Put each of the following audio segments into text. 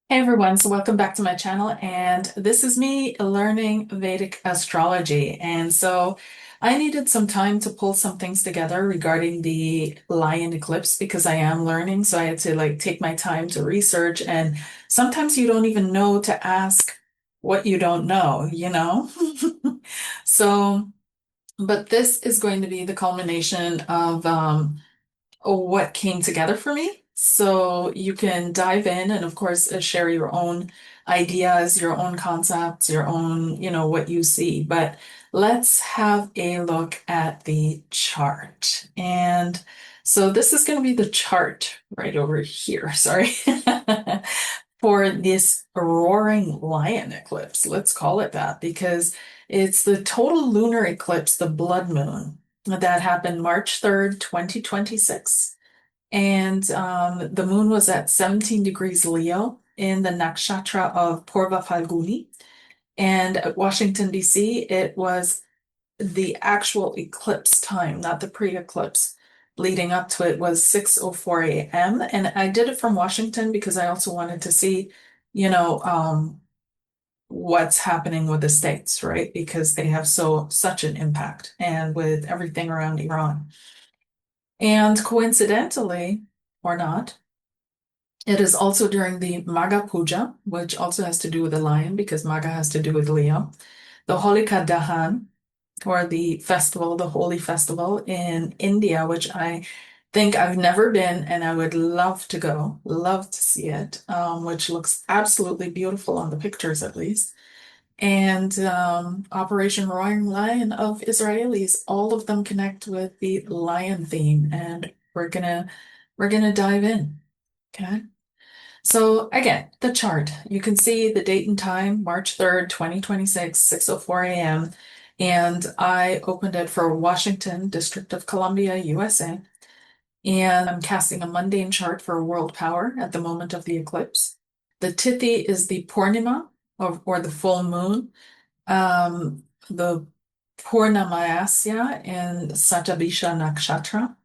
Hey everyone, so welcome back to my channel, and this is me learning Vedic astrology. And so I needed some time to pull some things together regarding the lion eclipse because I am learning, so I had to take my time to research, and sometimes you don't even know to ask what you don't know? So, but this is going to be the culmination of what came together for me. So you can dive in and, of course, share your own ideas, your own concepts, your own, what you see. But let's have a look at the chart. And so this is going to be the chart right over here. Sorry. For this roaring lion eclipse. Let's call it that because it's the total lunar eclipse, the blood moon, that happened March 3rd, 2026. And the moon was at 17 degrees Leo in the Nakshatra of Purva Falguni. And at Washington, D.C., it was the actual eclipse time, not the pre-eclipse. Leading up to it was 6:04 a.m. And I did it from Washington because I also wanted to see, you know, um, what's happening with the states, right? Because they have such an impact, and with everything around Iran. And coincidentally, or not, it is also during the Maga Puja, which also has to do with the lion because Maga has to do with Leo. The Holika Dahan, or the festival, the holy festival in India, which I think I've never been and I would love to go, love to see it, which looks absolutely beautiful on the pictures at least. And Operation Roaring Lion of Israelis, all of them connect with the lion theme, and we're gonna dive in. Okay. So again, the chart, you can see the date and time, March 3rd, 2026, 6:04 a.m. And I opened it for Washington, District of Columbia, USA. And I'm casting a mundane chart for world power at the moment of the eclipse. The Tithi is the Purnima, or the full moon. The Purnamayasya in Satabisha Nakshatra.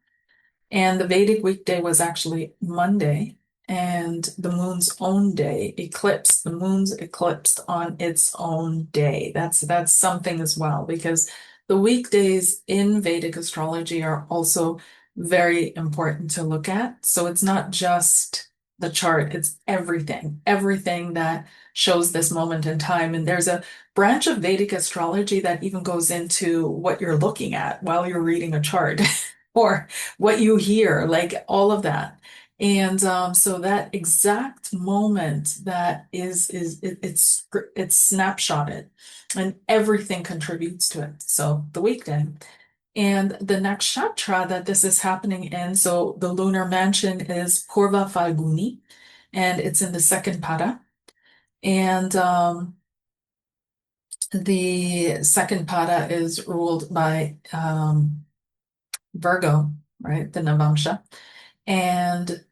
And the Vedic weekday was actually Monday, and the moon's own day eclipse. The moon's eclipsed on its own day. That's something as well, because the weekdays in Vedic astrology are also very important to look at. So it's not just the chart, it's everything that shows this moment in time. And there's a branch of Vedic astrology that even goes into what you're looking at while you're reading a chart. Or what you hear, like all of that. And so that exact moment that it's snapshotted, and everything contributes to it. So the weekday. And the nakshatra that this is happening in, so the lunar mansion is Purva Falguni, and it's in the second pada. And the second pada is ruled by Virgo, right? The Navamsha. And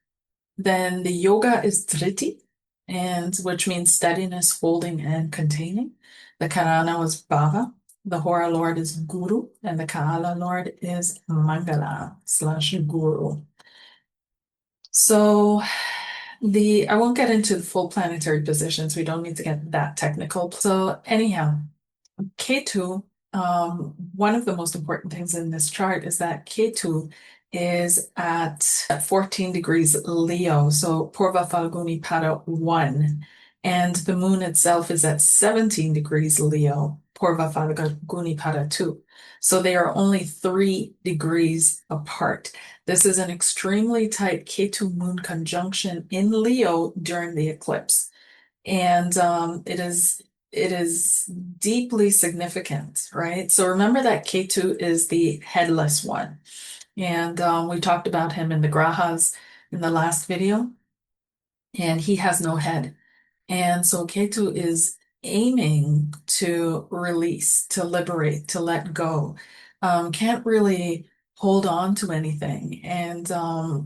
then the yoga is Dhriti, and which means steadiness, holding, and containing. The Karana was Bhava. The Hora Lord is Guru, and the Kaala Lord is Mangala slash Guru. So I won't get into the full planetary positions. We don't need to get that technical. So anyhow, Ketu, one of the most important things in this chart is that Ketu is at 14 degrees Leo, so Purva Falguni Pada 1. And the moon itself is at 17 degrees Leo, Purva Falguni Pada 2. So they are only 3 degrees apart. This is an extremely tight Ketu moon conjunction in Leo during the eclipse. And it is deeply significant, right? So remember that Ketu is the headless one. And we talked about him in the Grahas in the last video, and he has no head. And so Ketu is aiming to release, to liberate, to let go. Can't really hold on to anything, and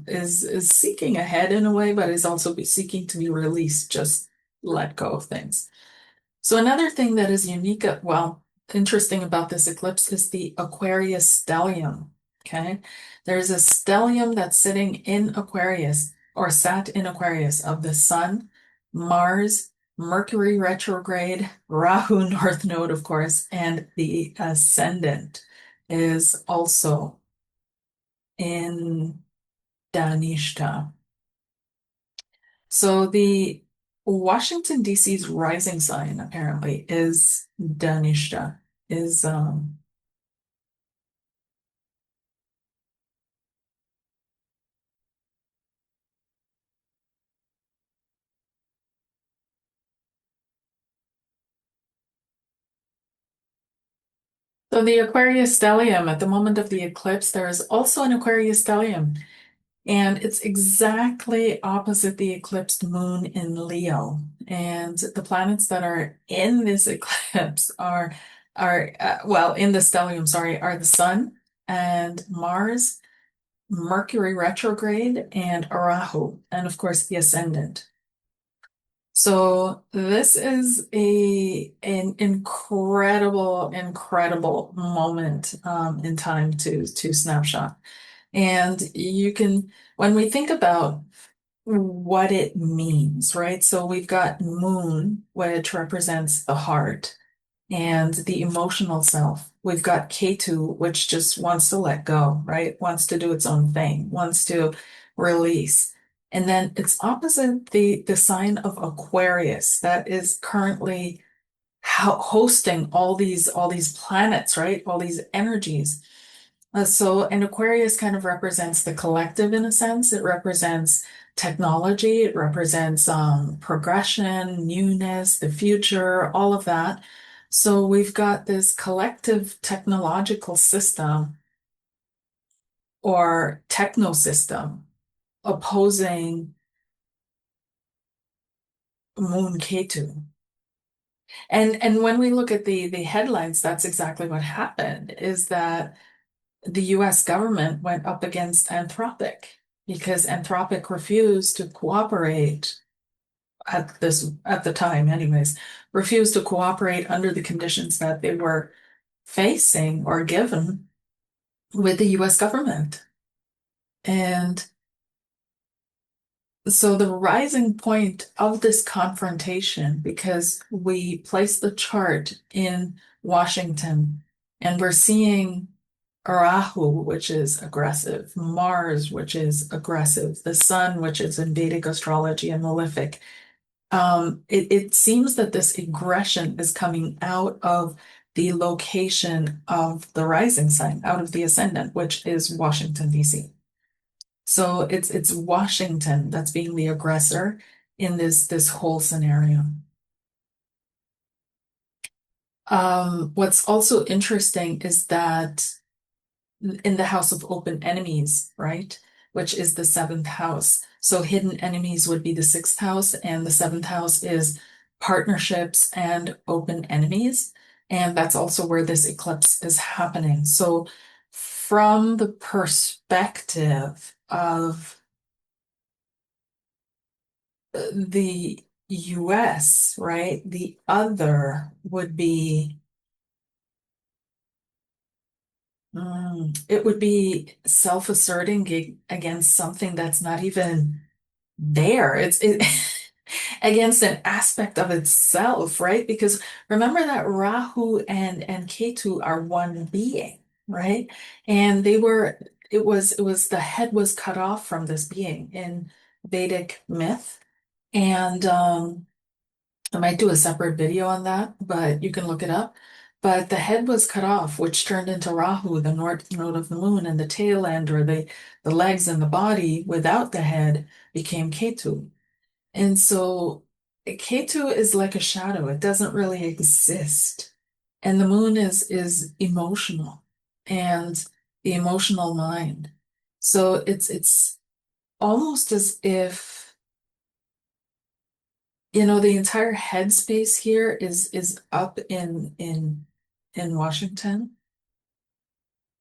is seeking a head in a way, but is also seeking to be released, just let go of things. So another thing that is unique, interesting about this eclipse is the Aquarius stellium. Okay. There's a stellium that's sitting in Aquarius, or sat in Aquarius, of the sun, Mars, Mercury retrograde, Rahu North Node, of course, and the Ascendant is also in Dhanishta. So the Washington, D.C.'s rising sign apparently is Dhanishta, is so the Aquarius stellium at the moment of the eclipse, there is also an Aquarius stellium. And it's exactly opposite the eclipsed moon in Leo. And the planets that are in this eclipse are well, in the stellium, sorry, are the Sun and Mars, Mercury retrograde, and Rahu, and of course the ascendant. So this is an incredible moment in time to snapshot. And you can, when we think about what it means, right? So we've got moon, which represents the heart and the emotional self. We've got Ketu, which just wants to let go, right? Wants to do its own thing, wants to release. And then it's opposite the sign of Aquarius that is currently hosting all these planets, right? All these energies. So an Aquarius kind of represents the collective in a sense. It represents technology, it represents progression, newness, the future, all of that. So we've got this collective technological system or techno system opposing Moon Ketu. And when we look at the headlines, that's exactly what happened, is that the US government went up against Anthropic because Anthropic refused to cooperate at the time anyways, refused to cooperate under the conditions that they were facing or given with the US government. And so the rising point of this confrontation, because we place the chart in Washington and we're seeing Rahu, which is aggressive, Mars, which is aggressive, the Sun, which is in Vedic astrology and malefic. It seems that this aggression is coming out of the location of the rising sign, out of the ascendant, which is Washington, D.C. So it's Washington that's being the aggressor in this whole scenario. What's also interesting is that in the house of open enemies, right? Which is the seventh house. So hidden enemies would be the sixth house, and the seventh house is partnerships and open enemies. And that's also where this eclipse is happening. So from the perspective of the US, right? The other would be, it would be self-asserting against something that's not even there. It's against an aspect of itself, right? Because remember that Rahu and Ketu are one being, right? And it was the head was cut off from this being in Vedic myth. And I might do a separate video on that, but you can look it up. But the head was cut off, which turned into Rahu, the north node of the moon, and the tail end, or the legs and the body without the head, became Ketu. And so Ketu is like a shadow. It doesn't really exist. And the moon is emotional and the emotional mind. So it's almost as if, the entire headspace here is up in Washington.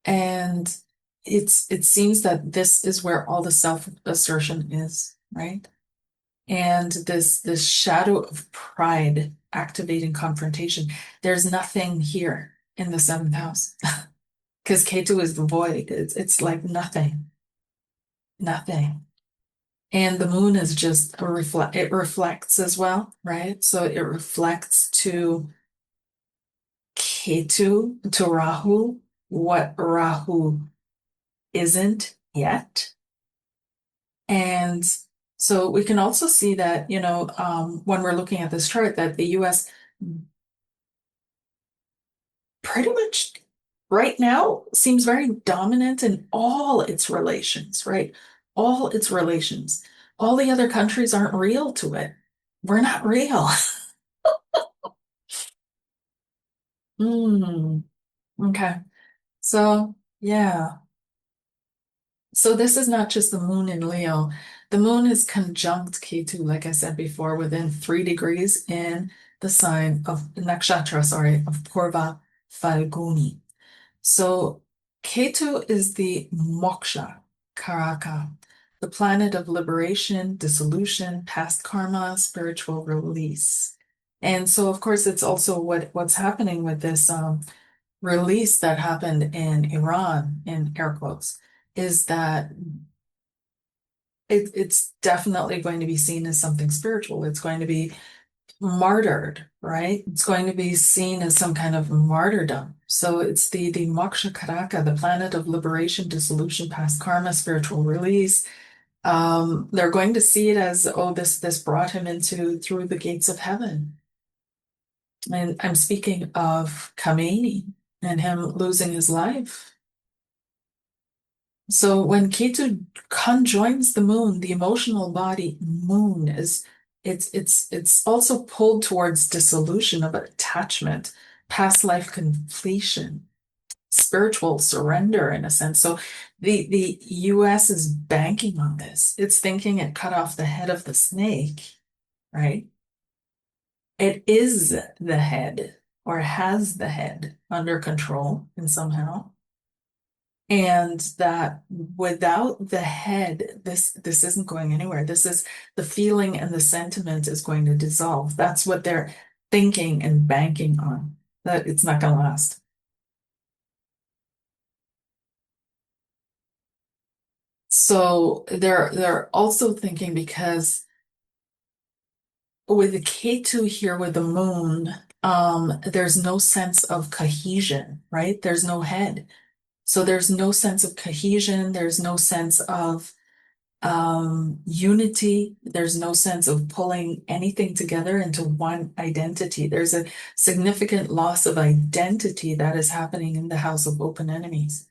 And it seems that this is where all the self-assertion is, right? And this shadow of pride activating confrontation. There's nothing here in the seventh house because Ketu is the void. It's like nothing, nothing. And the moon is just a reflect, it reflects as well, right? So it reflects to Ketu, to Rahu, what Rahu isn't yet. And so we can also see that, when we're looking at this chart, that the US pretty much right now seems very dominant in all its relations, right? All its relations. All the other countries aren't real to it. We're not real. Hmm. Okay. So, yeah. So this is not just the moon in Leo. The moon is conjunct Ketu, like I said before, within 3 degrees in the sign of Nakshatra, sorry, of Purva Falguni. So Ketu is the moksha karaka, the planet of liberation, dissolution, past karma, spiritual release. And so, of course, it's also what's happening with this release that happened in Iran, in air quotes, is that it's definitely going to be seen as something spiritual. It's going to be martyred, right? It's going to be seen as some kind of martyrdom. So it's the Moksha Karaka, the planet of liberation, dissolution, past karma, spiritual release. They're going to see it as, oh, this brought him into through the gates of heaven. And I'm speaking of Khomeini and him losing his life. So when Ketu conjoins the moon, the emotional body moon is it's also pulled towards dissolution of attachment, past life completion, spiritual surrender in a sense. So the US is banking on this. It's thinking it cut off the head of the snake, right? It is the head or has the head under control and somehow. And that without the head, this isn't going anywhere. This is the feeling and the sentiment is going to dissolve. That's what they're thinking and banking on, that it's not going to last. So they're also thinking because with the K2 here with the moon, there's no sense of cohesion, right? There's no head. So there's no sense of cohesion, there's no sense of unity. There's no sense of pulling anything together into one identity. There's a significant loss of identity that is happening in the house of open enemies.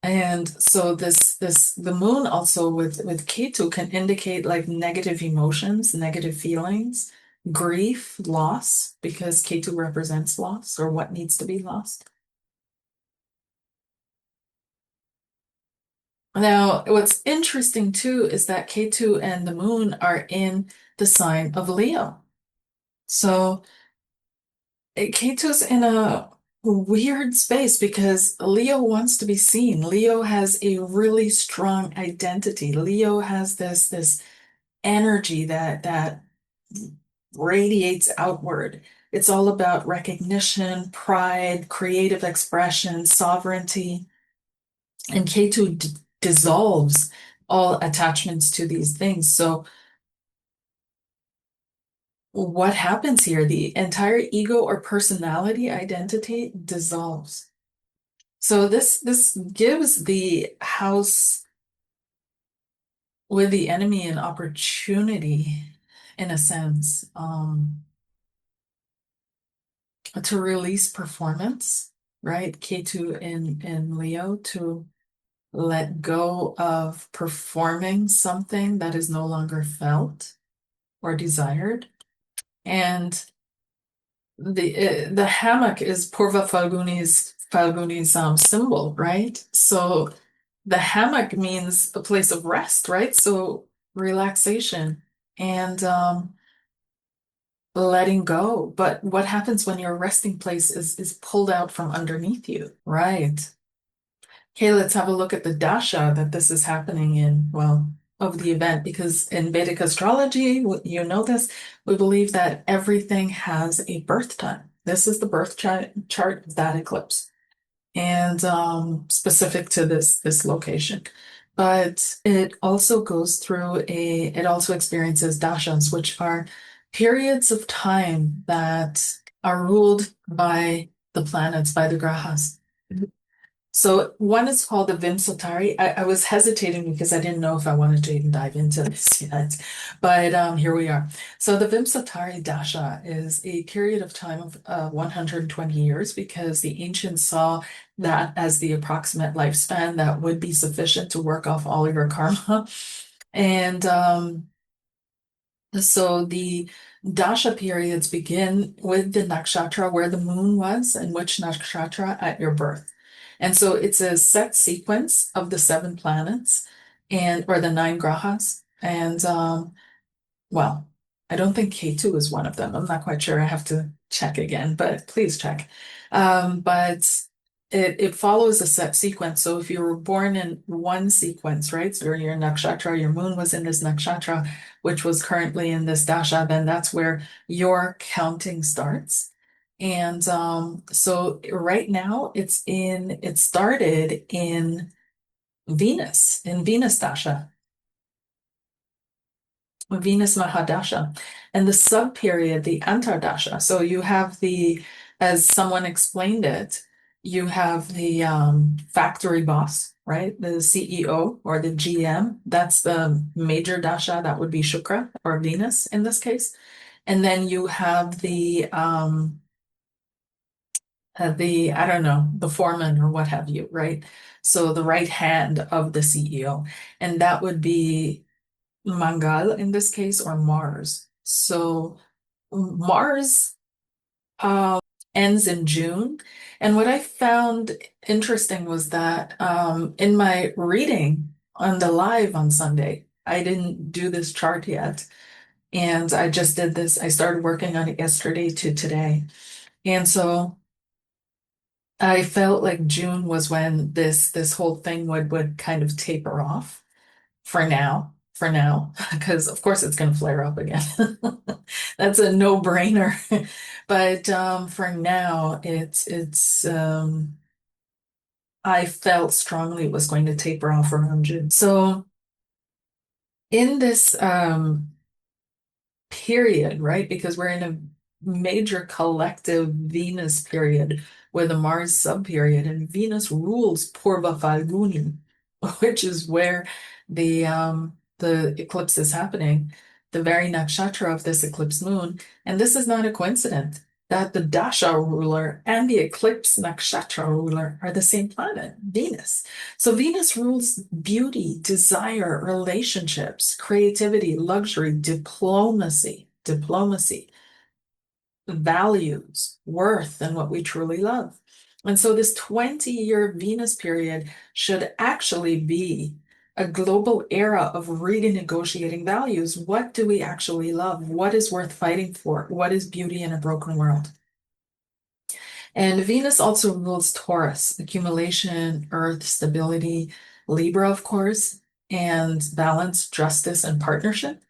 And so the moon also with Ketu can indicate like negative emotions, negative feelings, grief, loss, because Ketu represents loss or what needs to be lost. Now, what's interesting too is that Ketu and the moon are in the sign of Leo. So Ketu's in a weird space because Leo wants to be seen. Leo has a really strong identity. Leo has this energy that radiates outward. It's all about recognition, pride, creative expression, sovereignty. And Ketu dissolves all attachments to these things. So what happens here? The entire ego or personality identity dissolves. So this gives the house with the enemy an opportunity, in a sense, to release performance, right? Ketu in Leo to let go of performing something that is no longer felt or desired. And the hammock is Purva Falguni's symbol, right? So the hammock means a place of rest, right? So relaxation and letting go. But what happens when your resting place is pulled out from underneath you? Right. Okay, let's have a look at the dasha that this is happening in, well, of the event, because in Vedic astrology, you know this, we believe that everything has a birth time. This is the birth chart of that eclipse. and specific to this location. But it also goes through it also experiences dashas, which are periods of time that are ruled by the planets, by the grahas. So one is called the Vimsotari. I was hesitating because I didn't know if I wanted to even dive into this yet, but here we are. So the Vimsotari Dasha is a period of time of 120 years because the ancients saw that as the approximate lifespan that would be sufficient to work off all your karma. And so the dasha periods begin with the nakshatra where the moon was and which nakshatra at your birth. And so it's a set sequence of the seven planets and or the nine grahas. And well, I don't think K2 is one of them. I'm not quite sure. I have to check again, but please check. But it follows a set sequence. So if you were born in one sequence, right? So your nakshatra, your moon was in this nakshatra, which was currently in this dasha, then that's where your counting starts. And so right now it started in Venus dasha. Venus Mahadasha, and the sub period, the Antardasha. So you have as someone explained it, you have the factory boss, right? The CEO or the GM. That's the major dasha. That would be Shukra or Venus in this case. And then you have the I don't know, the foreman or what have you, right? So the right hand of the CEO, and that would be Mangal in this case or Mars. So Mars ends in June. And what I found interesting was that in my reading on the live on Sunday, I didn't do this chart yet. And I just did this. I started working on it yesterday to today. And so I felt like June was when this whole thing would kind of taper off. For now, because of course it's going to flare up again. That's a no-brainer. But for now, it's I felt strongly it was going to taper off around June. So in this period, right? Because we're in a major collective Venus period with a Mars sub-period, and Venus rules Purva Falguni, which is where the eclipse is happening, the very nakshatra of this eclipse moon. And this is not a coincidence that the dasha ruler and the eclipse nakshatra ruler are the same planet, Venus. So Venus rules beauty, desire, relationships, creativity, luxury, diplomacy, values, worth, and what we truly love. And so this 20-year Venus period should actually be a global era of renegotiating values. What do we actually love? What is worth fighting for? What is beauty in a broken world? And Venus also rules Taurus, accumulation, earth, stability, Libra, of course, and balance, justice, and partnership.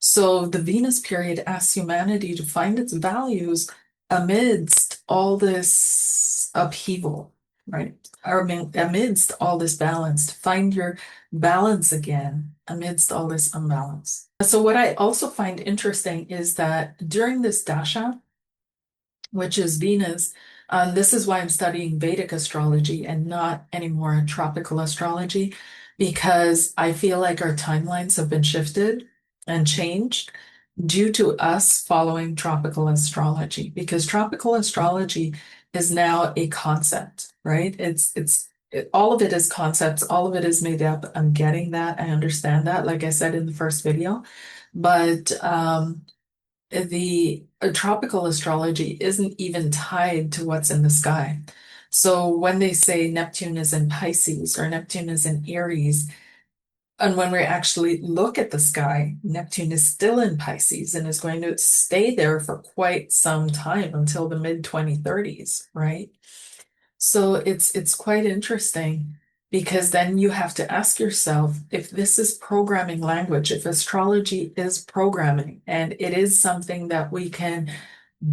So the Venus period asks humanity to find its values amidst all this upheaval, right? Or amidst all this balance, to find your balance again amidst all this unbalance. So what I also find interesting is that during this dasha, which is Venus. This is why I'm studying Vedic astrology and not anymore tropical astrology, because I feel like our timelines have been shifted and changed due to us following tropical astrology, because tropical astrology is now a concept, right? All of it is concepts, all of it is made up. I'm getting that. I understand that, like I said in the first video. But the tropical astrology isn't even tied to what's in the sky. So when they say Neptune is in Pisces or Neptune is in Aries, and when we actually look at the sky, Neptune is still in Pisces and is going to stay there for quite some time until the mid 2030s, right? So it's quite interesting because then you have to ask yourself if this is programming language, if astrology is programming and it is something that we can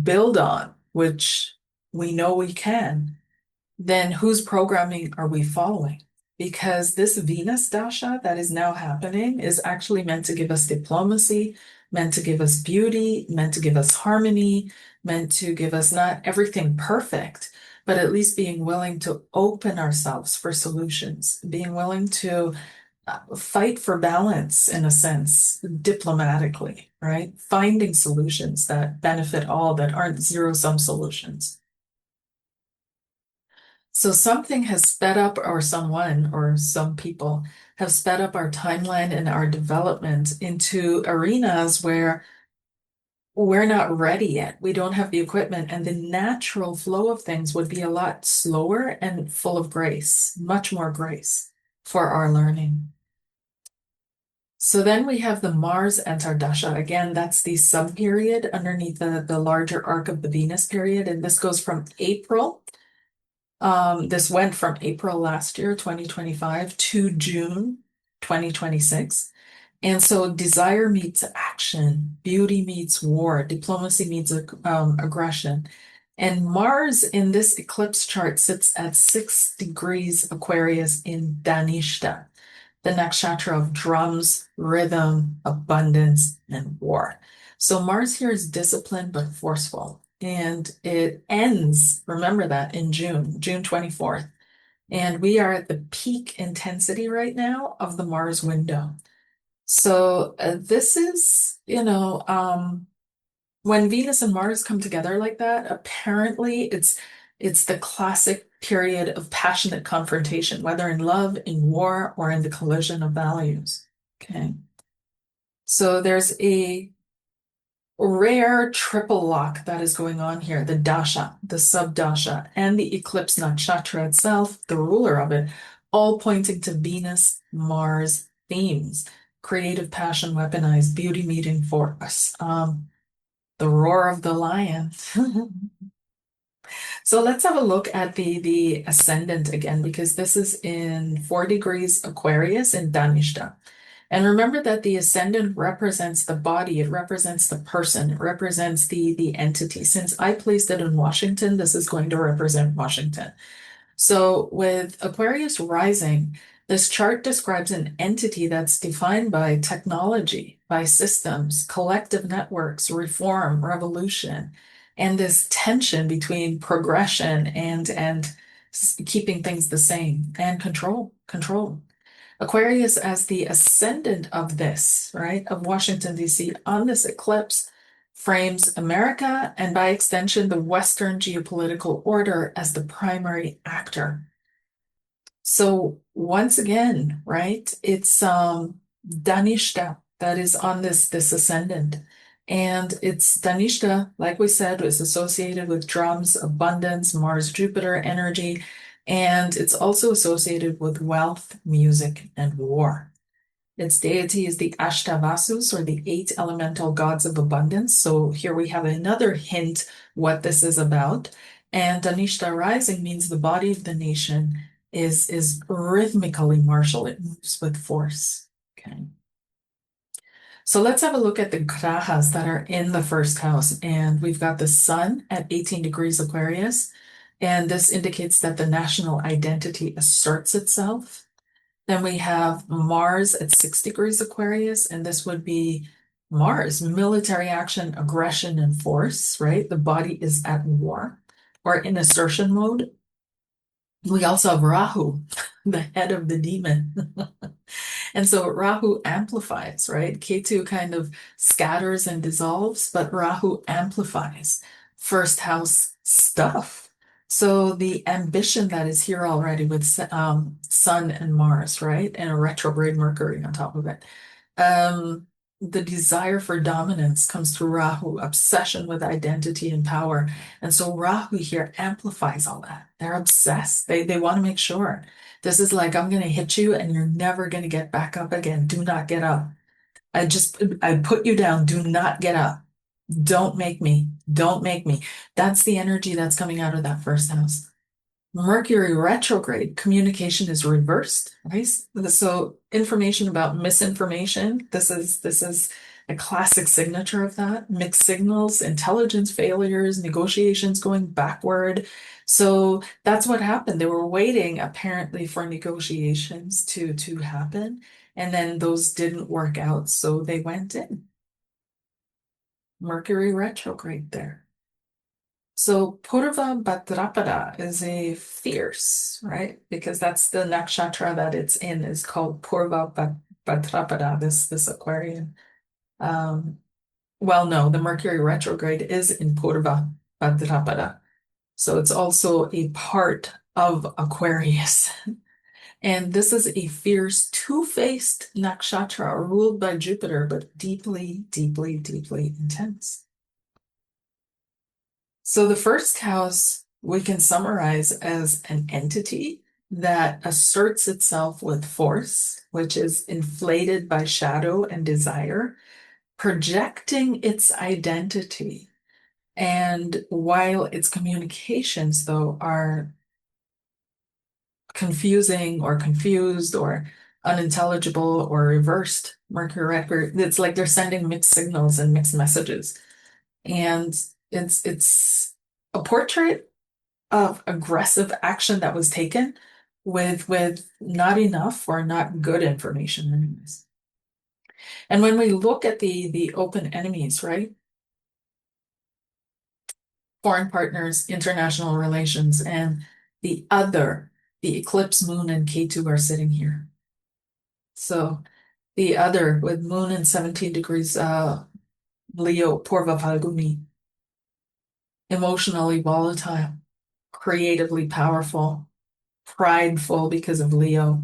build on, which we know we can. then whose programming are we following? Because this Venus dasha that is now happening is actually meant to give us diplomacy, meant to give us beauty, meant to give us harmony, meant to give us not everything perfect, but at least being willing to open ourselves for solutions, being willing to fight for balance in a sense, diplomatically, right? Finding solutions that benefit all, that aren't zero-sum solutions. So something has sped up, or someone, or some people have sped up our timeline and our development into arenas where we're not ready yet. We don't have the equipment, and the natural flow of things would be a lot slower and full of grace, much more grace for our learning. So then we have the Mars Antardasha. Again, that's the sub-period underneath the larger arc of the Venus period. And this goes from April. This went from April last year, 2025, to June 2026. And so desire meets action, beauty meets war, diplomacy meets aggression. And Mars in this eclipse chart sits at 6 degrees Aquarius in Dhanishta, the nakshatra of drums, rhythm, abundance, and war. So Mars here is disciplined but forceful. And it ends, remember that, in June 24th. And we are at the peak intensity right now of the Mars window. So this is, when Venus and Mars come together like that, apparently it's the classic period of passionate confrontation, whether in love, in war, or in the collision of values. Okay. So there's a rare triple lock that is going on here, the dasha, the sub-dasha, and the eclipse nakshatra itself, the ruler of it, all pointing to Venus, Mars themes, creative passion weaponized, beauty meeting force, the roar of the lion. So let's have a look at the ascendant again, because this is in 4 degrees Aquarius in Dhanishta. And remember that the ascendant represents the body, it represents the person, it represents the entity. Since I placed it in Washington, this is going to represent Washington. So with Aquarius rising, this chart describes an entity that's defined by technology, by systems, collective networks, reform, revolution, and this tension between progression and keeping things the same, and control. Aquarius as the ascendant of this, right, of Washington, D.C., on this eclipse frames America and by extension the Western geopolitical order as the primary actor. So once again, right, it's Dhanishta that is on this ascendant. And it's Dhanishta, like we said, is associated with drums, abundance, Mars, Jupiter energy, and it's also associated with wealth, music, and war. Its deity is the Ashtavasus, or the 8 elemental gods of abundance. So here we have another hint what this is about. And Dhanishta rising means the body of the nation is rhythmically martial. It moves with force. Okay. So let's have a look at the grahas that are in the first house. And we've got the sun at 18 degrees Aquarius. And this indicates that the national identity asserts itself. Then we have Mars at 6 degrees Aquarius, and this would be Mars, military action, aggression, and force, right? The body is at war or in assertion mode. We also have Rahu, the head of the demon. And so Rahu amplifies, right? Ketu kind of scatters and dissolves, but Rahu amplifies first house stuff. So the ambition that is here already with Sun and Mars, right? And a retrograde Mercury on top of it. The desire for dominance comes through Rahu, obsession with identity and power. And so Rahu here amplifies all that. They're obsessed. They want to make sure. This is like, I'm going to hit you and you're never going to get back up again. Do not get up. I put you down. Do not get up. Don't make me. Don't make me. That's the energy that's coming out of that first house. Mercury retrograde, communication is reversed, right? So information about misinformation, this is a classic signature of that. Mixed signals, intelligence failures, negotiations going backward. So that's what happened. They were waiting apparently for negotiations to happen, and then those didn't work out, so they went in. Mercury retrograde there. So Purva Bhadrapada is a fierce, right? Because that's the nakshatra that it's in is called Bhadrapada, this Aquarian. Um, well, no, the Mercury retrograde is in Purva Bhadrapada. So it's also a part of Aquarius. And this is a fierce, two-faced nakshatra ruled by Jupiter, but deeply, deeply, deeply intense. So the first house we can summarize as an entity that asserts itself with force, which is inflated by shadow and desire, projecting its identity. And while its communications, though, are confusing or confused or unintelligible or reversed, Mercury record, it's like they're sending mixed signals and mixed messages. And it's a portrait of aggressive action that was taken with not enough or not good information anyways. And when we look at the open enemies, right? Foreign partners, international relations, and the other, the eclipse moon and Ketu are sitting here. So the other with moon in 17 degrees Leo, Purva Falguni, emotionally volatile, creatively powerful, prideful because of Leo,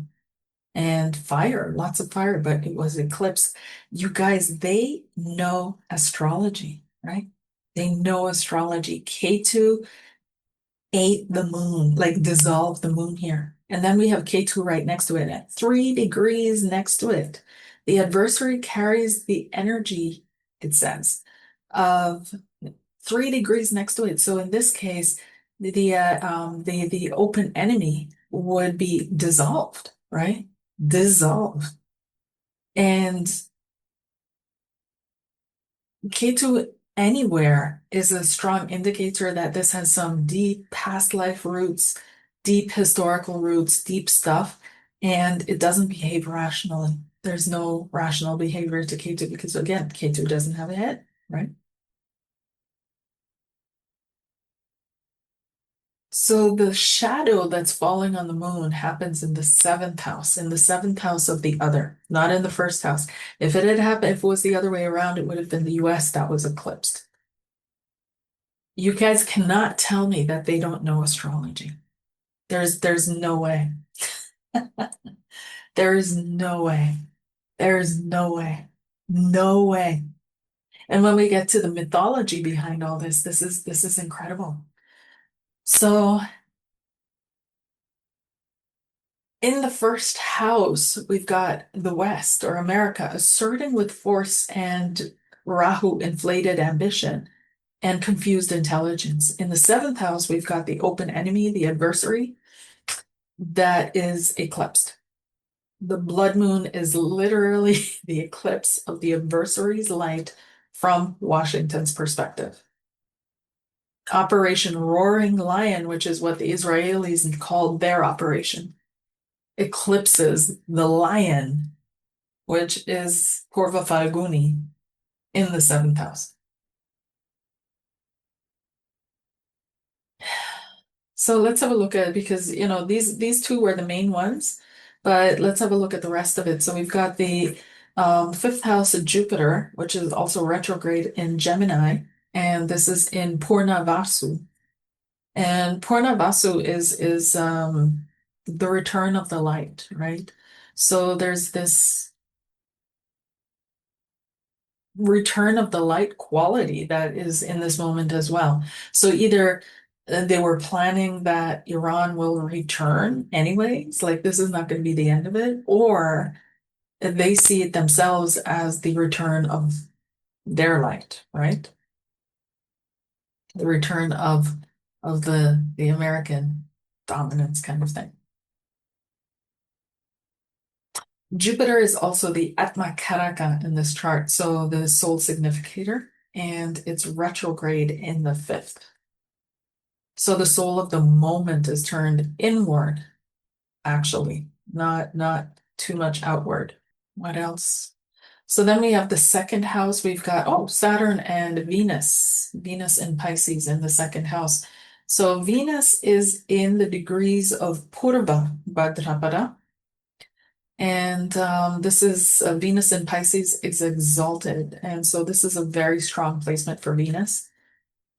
and fire, lots of fire, but it was eclipse. You guys, they know astrology, right? They know astrology. Ketu ate the moon, like dissolved the moon here. And then we have Ketu right next to it at 3 degrees next to it. The adversary carries the energy, it says, of 3 degrees next to it. So in this case, the open enemy would be dissolved, right? Dissolved. And Ketu anywhere is a strong indicator that this has some deep past life roots, deep historical roots, deep stuff, and it doesn't behave rationally. There's no rational behavior to Ketu because, again, Ketu doesn't have a head, right? So the shadow that's falling on the moon happens in the seventh house, in the seventh house of the other, not in the first house. If it had happened, if it was the other way around, it would have been the US that was eclipsed. You guys cannot tell me that they don't know astrology. There's no way. There is no way. There is no way. No way. And when we get to the mythology behind all this, this is incredible. So in the first house, we've got the West or America asserting with force and Rahu inflated ambition and confused intelligence. In the seventh house, we've got the open enemy, the adversary, that is eclipsed. The blood moon is literally the eclipse of the adversary's light from Washington's perspective. Operation Roaring Lion, which is what the Israelis called their operation, eclipses the lion, which is Purva Falguni in the seventh house. So let's have a look at it because these two were the main ones, but let's have a look at the rest of it. So we've got the fifth house of Jupiter, which is also retrograde in Gemini, and this is in Purnavasu. And Purnavasu is the return of the light, right? So there's this return of the light quality that is in this moment as well. So either they were planning that Iran will return anyways, like this is not going to be the end of it, or they see it themselves as the return of their light, right? The return of the American dominance kind of thing. Jupiter is also the Atma Karaka in this chart, so the soul significator, and it's retrograde in the fifth. So the soul of the moment is turned inward, actually, not too much outward. What else? So then we have the second house. We've got, oh, Saturn and Venus. Venus in Pisces in the second house. So Venus is in the degrees of Purva Bhadrapada. And this is Venus in Pisces is exalted. And so this is a very strong placement for Venus.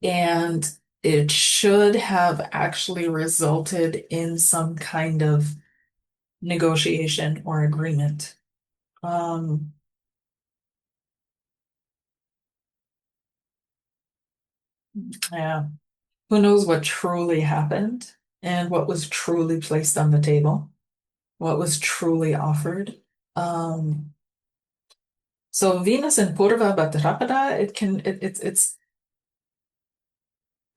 And it should have actually resulted in some kind of negotiation or agreement. Um, yeah. Who knows what truly happened and what was truly placed on the table, what was truly offered. Um, so Venus in Purva Bhadrapada,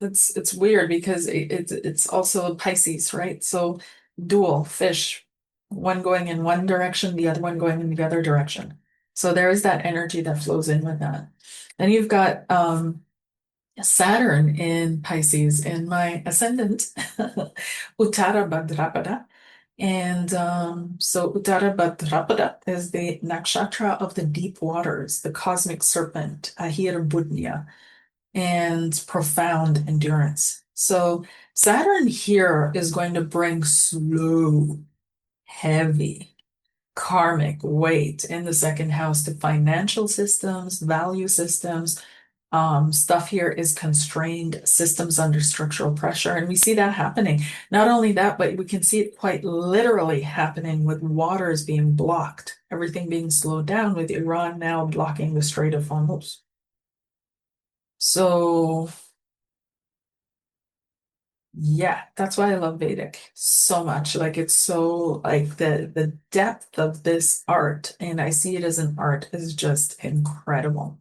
it's weird because it's also Pisces, right? So dual fish, one going in one direction, the other one going in the other direction. So there is that energy that flows in with that. Then you've got Saturn in Pisces in my ascendant, Uttara Bhadrapada. And so Uttara Bhadrapada is the nakshatra of the deep waters, the cosmic serpent, Ahir Budnya, and profound endurance. So Saturn here is going to bring slow, heavy, karmic weight in the second house to financial systems, value systems. Stuff here is constrained, systems under structural pressure, and we see that happening. Not only that, but we can see it quite literally happening with waters being blocked, everything being slowed down, with Iran now blocking the Strait of Hormuz. So yeah, that's why I love Vedic so much. Like it's so like the depth of this art, and I see it as an art, is just incredible.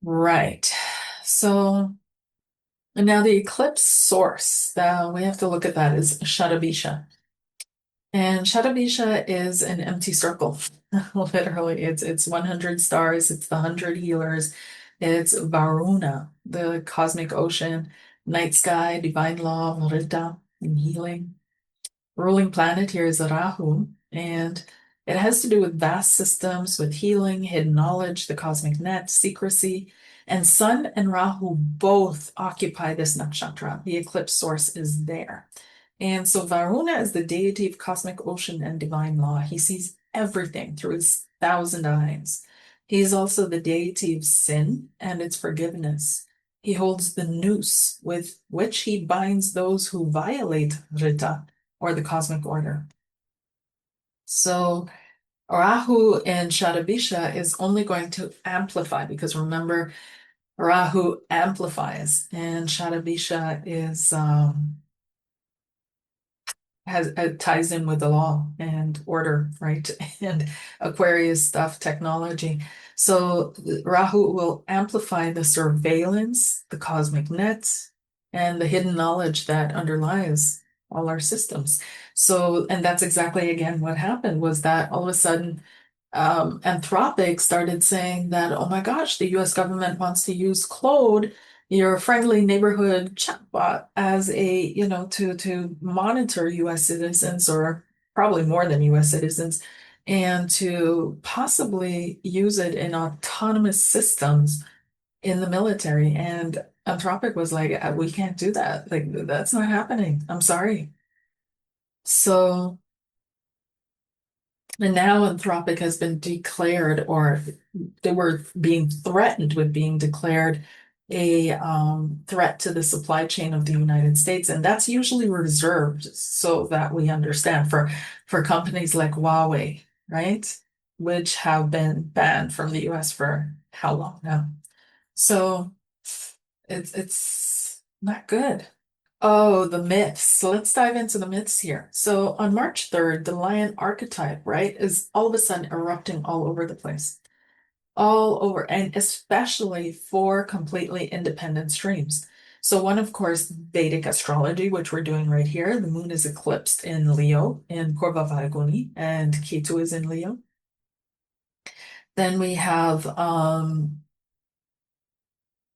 Right. So and now the eclipse source, we have to look at that is Shadabisha. And Shadabisha is an empty circle. Literally, it's 100 stars, it's the 100 healers, it's Varuna, the cosmic ocean, night sky, divine law, Vrita, and healing. Ruling planet here is Rahu, and it has to do with vast systems, with healing, hidden knowledge, the cosmic net, secrecy. And Sun and Rahu both occupy this nakshatra. The eclipse source is there. And so Varuna is the deity of cosmic ocean and divine law. He sees everything through his thousand eyes. He is also the deity of sin and its forgiveness. He holds the noose with which he binds those who violate Rita, or the cosmic order. So Rahu and Shadabisha is only going to amplify because remember, Rahu amplifies and Shadabisha is has ties in with the law and order, right? And Aquarius stuff, technology. So Rahu will amplify the surveillance, the cosmic nets, and the hidden knowledge that underlies all our systems. So, and that's exactly again what happened was that all of a sudden Anthropic started saying that, oh my gosh, the US government wants to use Claude, your friendly neighborhood chatbot, as a, to monitor US citizens, or probably more than US citizens, and to possibly use it in autonomous systems in the military. And Anthropic was like, we can't do that. Like, that's not happening. I'm sorry. So and now Anthropic has been declared, or they were being threatened with being declared a threat to the supply chain of the United States. And that's usually reserved so that we understand for companies like Huawei, right? Which have been banned from the US for how long now? So it's not good. Oh, the myths. So let's dive into the myths here. So on March 3rd, the lion archetype, right, is all of a sudden erupting all over the place. All over, and especially for completely independent streams. So one, of course, Vedic astrology, which we're doing right here. The moon is eclipsed in Leo in Purva Falguni, and Ketu is in Leo. Then we have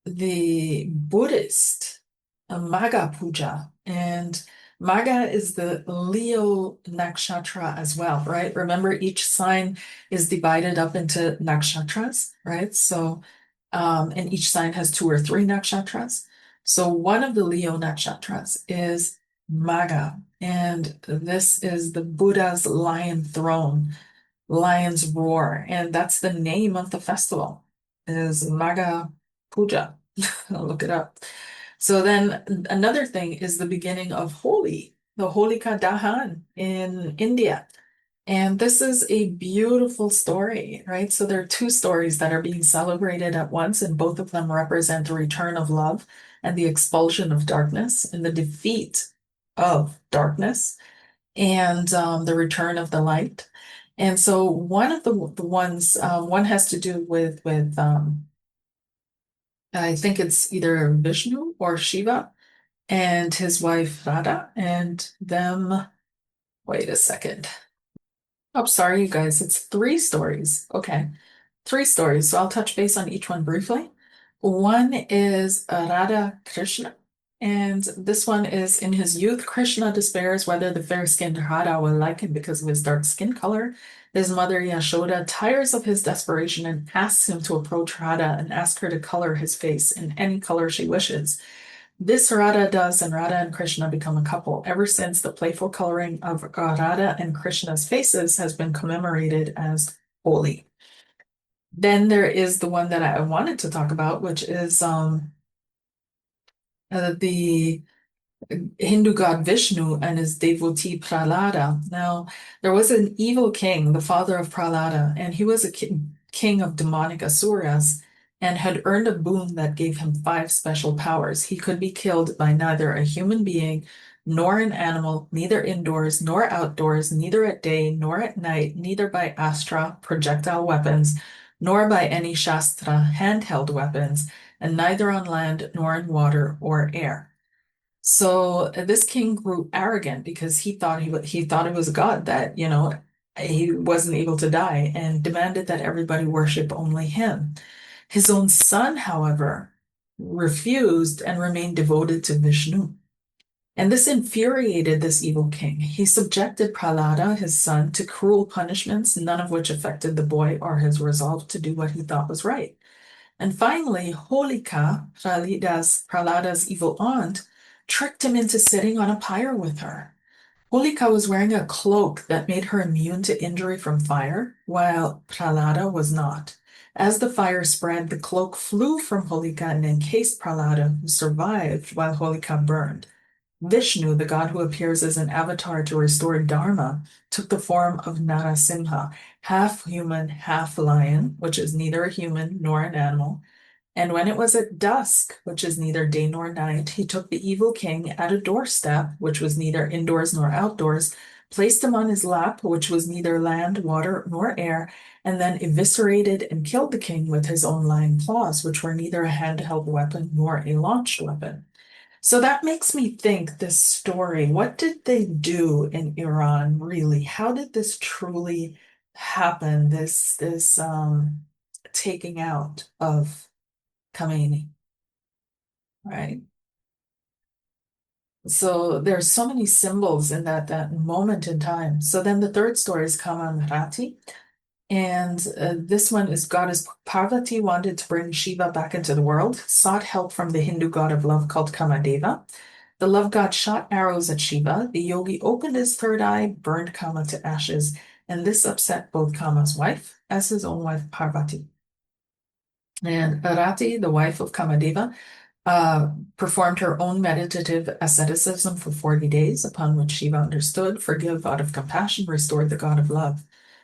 the Buddhist Maga Puja, and Maga is the Leo nakshatra as well, right? Remember, each sign is divided up into nakshatras, right? So, and each sign has two or three nakshatras. So one of the Leo nakshatras is Maga, and this is the Buddha's lion throne, lion's roar, and that's the name of the festival, is Maga Puja. I'll look it up. So then another thing is the beginning of Holi, the Holika Dahan in India. And this is a beautiful story, right? So there are two stories that are being celebrated at once, and both of them represent the return of love and the expulsion of darkness and the defeat of darkness and the return of the light. And so one of the ones, one has to do with I think it's either Vishnu or Shiva and his wife Radha and them. Wait a second. Oh, sorry, you guys. It's three stories. Okay. Three stories. So I'll touch base on each one briefly. One is Radha Krishna. And this one is in his youth, Krishna despairs whether the fair-skinned Radha will like him because of his dark skin color. His mother Yashoda tires of his desperation and asks him to approach Radha and ask her to color his face in any color she wishes. This Radha does, and Radha and Krishna become a couple. Ever since, the playful coloring of Radha and Krishna's faces has been commemorated as Holi. Then there is the one that I wanted to talk about, which is the Hindu god Vishnu and his devotee Prahlada. Now, there was an evil king, the father of Prahlada, and he was a king of demonic asuras and had earned a boon that gave him five special powers. He could be killed by neither a human being nor an animal, neither indoors nor outdoors, neither at day nor at night, neither by astra, projectile weapons, nor by any shastra, handheld weapons, and neither on land nor in water or air. So this king grew arrogant because he thought it was a god that, he wasn't able to die and demanded that everybody worship only him. His own son, however, refused and remained devoted to Vishnu. And this infuriated this evil king. He subjected Prahlada, his son, to cruel punishments, none of which affected the boy or his resolve to do what he thought was right. And finally, Holika, Prahlada's evil aunt, tricked him into sitting on a pyre with her. Holika was wearing a cloak that made her immune to injury from fire, while Prahlada was not. As the fire spread, the cloak flew from Holika and encased Prahlada, who survived while Holika burned. Vishnu, the god who appears as an avatar to restore Dharma, took the form of Narasimha, half human, half lion, which is neither a human nor an animal. And when it was at dusk, which is neither day nor night, he took the evil king at a doorstep, which was neither indoors nor outdoors, placed him on his lap, which was neither land, water, nor air, and then eviscerated and killed the king with his own lion claws, which were neither a handheld weapon nor a launched weapon. So that makes me think this story, what did they do in Iran really? How did this truly happen? This taking out of Khomeini, right? So there's so many symbols in that moment in time. So then the third story is Kaman Rati. And this one is Goddess Parvati wanted to bring Shiva back into the world, sought help from the Hindu god of love called Kamadeva. The love god shot arrows at Shiva. The yogi opened his third eye, burned Kama to ashes, and this upset both Kama's wife as his own wife Parvati. And Rati, the wife of Kamadeva, uh, performed her own meditative asceticism for 40 days, upon which Shiva understood, forgive out of compassion, restored the god of love.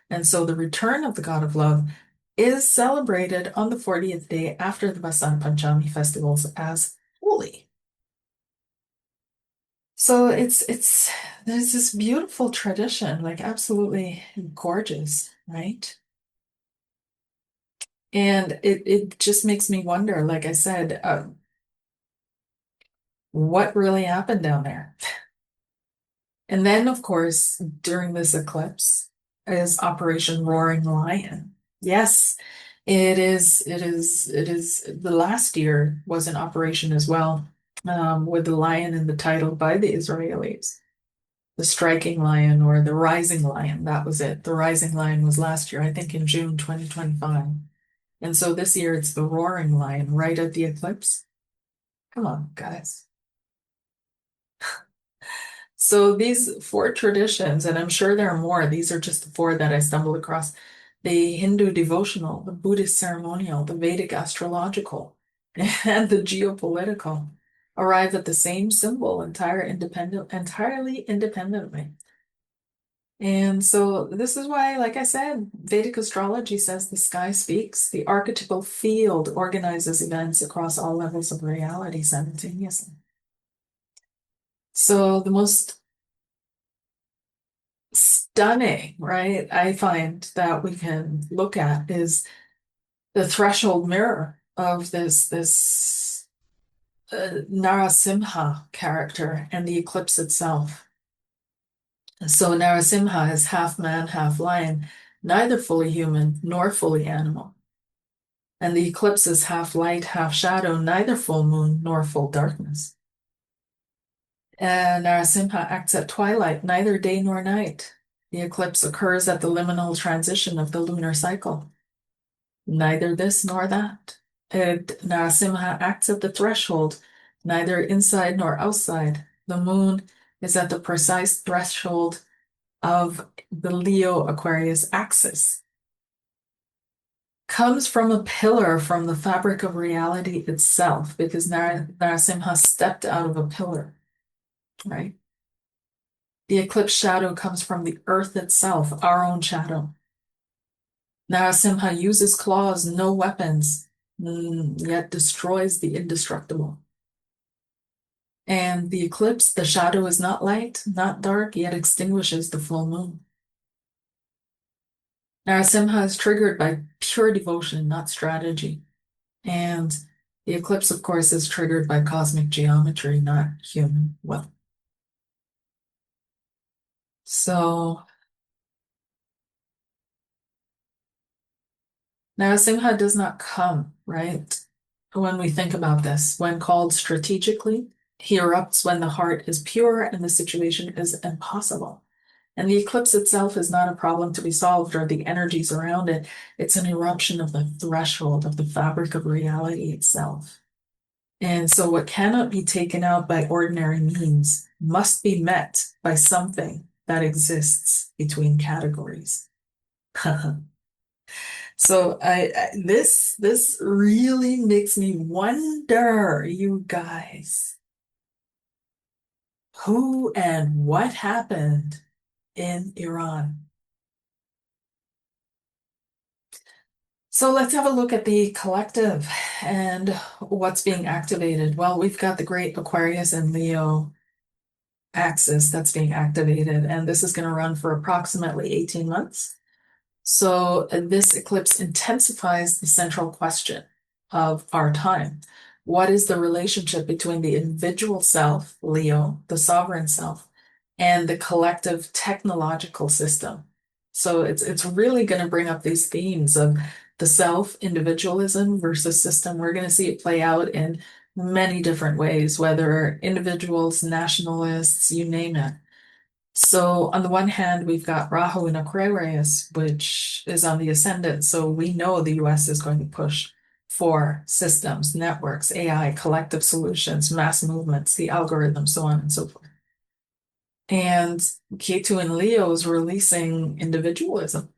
And so the return of the god of love is celebrated on the 40th day after the Vasant Panchami festivals as holy. So it's there's this beautiful tradition, like absolutely gorgeous, right? And it just makes me wonder, like I said, What really happened down there? And then, of course, during this eclipse is Operation Roaring Lion. Yes, it is. The last year was an operation as well, with the lion in the title by the Israelis. The striking lion or the rising lion, that was it. The rising lion was last year, I think in June 2025. And so this year it's the roaring lion right at the eclipse. Come on, guys. So these four traditions, and I'm sure there are more, these are just the four that I stumbled across. The Hindu devotional, the Buddhist ceremonial, the Vedic astrological, and the geopolitical arrive at the same symbol entirely independently. And so this is why, like I said, Vedic astrology says the sky speaks. The archetypal field organizes events across all levels of reality simultaneously. So the most stunning, right, I find that we can look at is the threshold mirror of this Narasimha character and the eclipse itself. So Narasimha is half man, half lion, neither fully human nor fully animal. And the eclipse is half light, half shadow, neither full moon nor full darkness. And Narasimha acts at twilight, neither day nor night. The eclipse occurs at the liminal transition of the lunar cycle. Neither this nor that. Narasimha acts at the threshold, neither inside nor outside. The moon is at the precise threshold of the Leo Aquarius axis. Comes from a pillar from the fabric of reality itself, because Narasimha stepped out of a pillar, right? The eclipse shadow comes from the earth itself, our own shadow. Narasimha uses claws, no weapons, yet destroys the indestructible. And the eclipse, the shadow is not light, not dark, yet extinguishes the full moon. Narasimha is triggered by pure devotion, not strategy. And the eclipse, of course, is triggered by cosmic geometry, not human will. So Narasimha does not come, right? When we think about this, when called strategically, he erupts when the heart is pure and the situation is impossible. And the eclipse itself is not a problem to be solved or the energies around it. It's an eruption of the threshold of the fabric of reality itself. And so what cannot be taken out by ordinary means must be met by something that exists between categories. So this really makes me wonder, you guys, who and what happened in Iran. So let's have a look at the collective and what's being activated. Well, we've got the great Aquarius and Leo axis that's being activated, and this is going to run for approximately 18 months. So this eclipse intensifies the central question of our time. What is the relationship between the individual self, Leo, the sovereign self, and the collective technological system? So it's really going to bring up these themes of the self, individualism versus system. We're going to see it play out in many different ways, whether individuals, nationalists, you name it. So on the one hand, we've got Rahu in Aquarius, which is on the ascendant. So we know the US is going to push for systems, networks, AI, collective solutions, mass movements, the algorithm, so on and so forth. And Ketu in Leo is releasing individualism.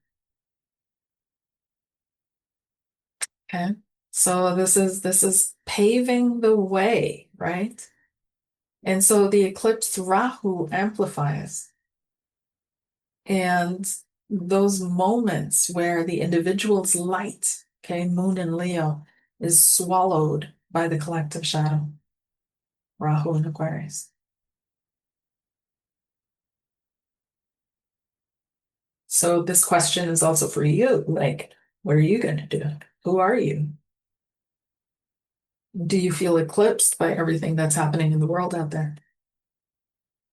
Okay. So this is paving the way, right? And so the eclipse Rahu amplifies. And those moments where the individual's light, okay, moon and Leo, is swallowed by the collective shadow, Rahu and Aquarius. So this question is also for you, like, what are you going to do? Who are you? Do you feel eclipsed by everything that's happening in the world out there?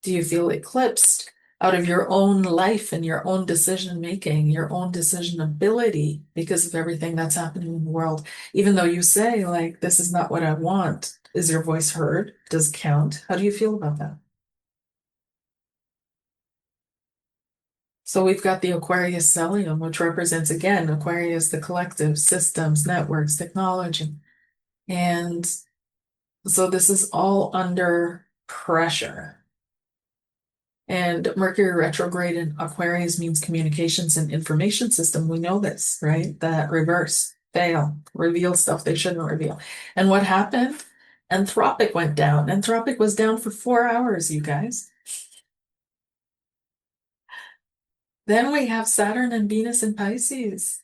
Do you feel eclipsed out of your own life and your own decision making, your own decision ability because of everything that's happening in the world? Even though you say, like, this is not what I want, is your voice heard? Does it count? How do you feel about that? So we've got the Aquarius stellium, which represents again Aquarius, the collective, systems, networks, technology. And so this is all under pressure. And Mercury retrograde in Aquarius means communications and information system. We know this, right? That reverse, fail, reveal stuff they shouldn't reveal. And what happened? Anthropic went down. Anthropic was down for 4 hours, you guys. Then we have Saturn and Venus in Pisces.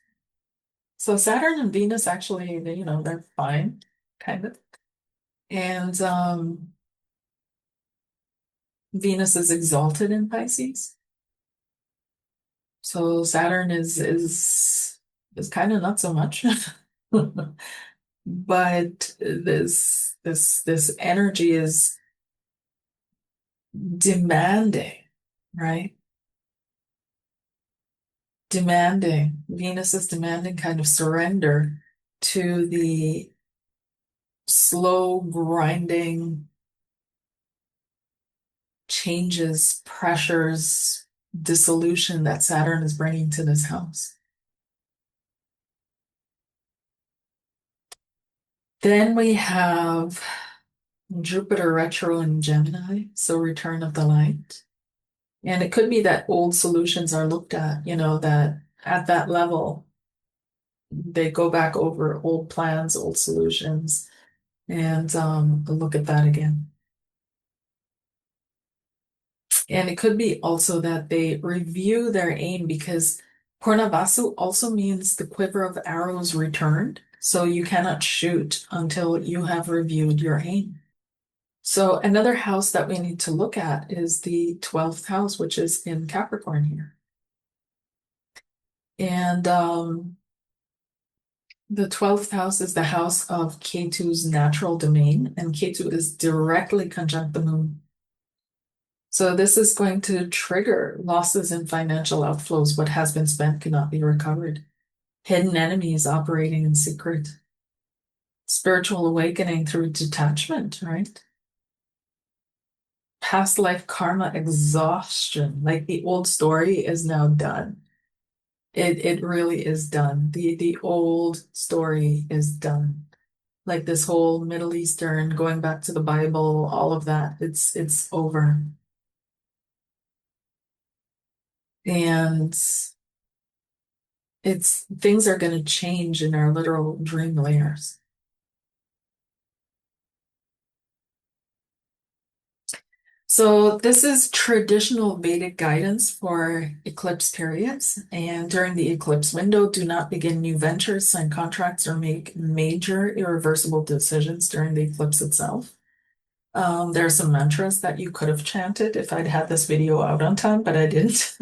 So Saturn and Venus actually, they're fine, kind of. And Venus is exalted in Pisces. So Saturn is kind of not so much. But this energy is demanding, right? Demanding. Venus is demanding kind of surrender to the slow grinding changes, pressures, dissolution that Saturn is bringing to this house. Then we have Jupiter retro in Gemini, so return of the light. And it could be that old solutions are looked at, that at that level, they go back over old plans, old solutions, and look at that again. And it could be also that they review their aim because Purnabasu also means the quiver of arrows returned. So you cannot shoot until you have reviewed your aim. So another house that we need to look at is the 12th house, which is in Capricorn here. And the 12th house is the house of Ketu's natural domain, and Ketu is directly conjunct the moon. So this is going to trigger losses in financial outflows. What has been spent cannot be recovered. Hidden enemies operating in secret. Spiritual awakening through detachment, right? Past life karma exhaustion. Like the old story is now done. It really is done. The old story is done. Like this whole Middle Eastern, going back to the Bible, all of that, it's over. And it's things are going to change in our literal dream layers. So this is traditional Vedic guidance for eclipse periods. And during the eclipse window, do not begin new ventures, sign contracts, or make major irreversible decisions during the eclipse itself. There are some mantras that you could have chanted if I'd had this video out on time, but I didn't.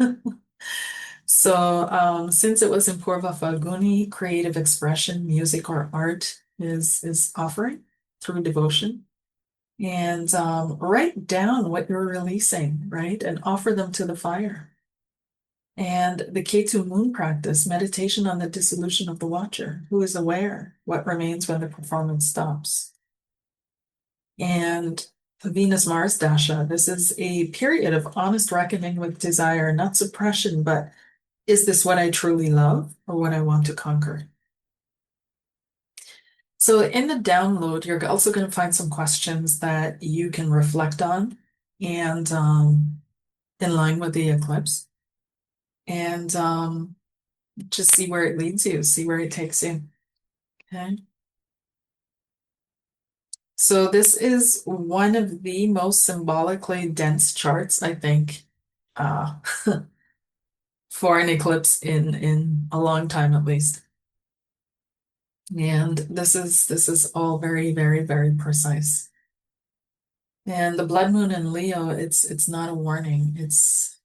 So since it was in Purva Falguni, creative expression, music or art is offering through devotion. And write down what you're releasing, right? And offer them to the fire. And the Ketu moon practice, meditation on the dissolution of the watcher, who is aware what remains when the performance stops. And Venus Mars Dasha, this is a period of honest reckoning with desire, not suppression, but is this what I truly love or what I want to conquer? So in the download, you're also going to find some questions that you can reflect on and in line with the eclipse and just see where it leads you, see where it takes you. Okay. So this is one of the most symbolically dense charts, I think, uh, for an eclipse in a long time at least. And this is all very, very, very precise. And the blood moon in Leo, it's not a warning. It's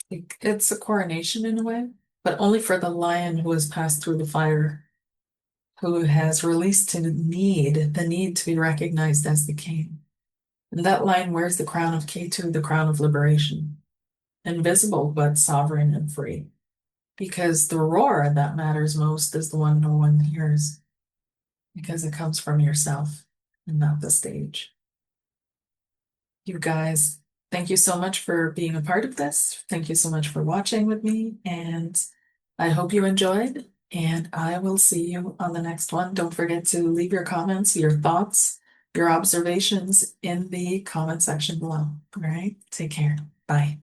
It's a coronation in a way, but only for the lion who has passed through the fire, who has released the need to be recognized as the king. And that lion wears the crown of Ketu, the crown of liberation, invisible but sovereign and free. Because the roar that matters most is the one no one hears, because it comes from yourself and not the stage. You guys, thank you so much for being a part of this. Thank you so much for watching with me, and I hope you enjoyed, and I will see you on the next one. Don't forget to leave your comments, your thoughts, your observations in the comment section below. All right, take care. Bye.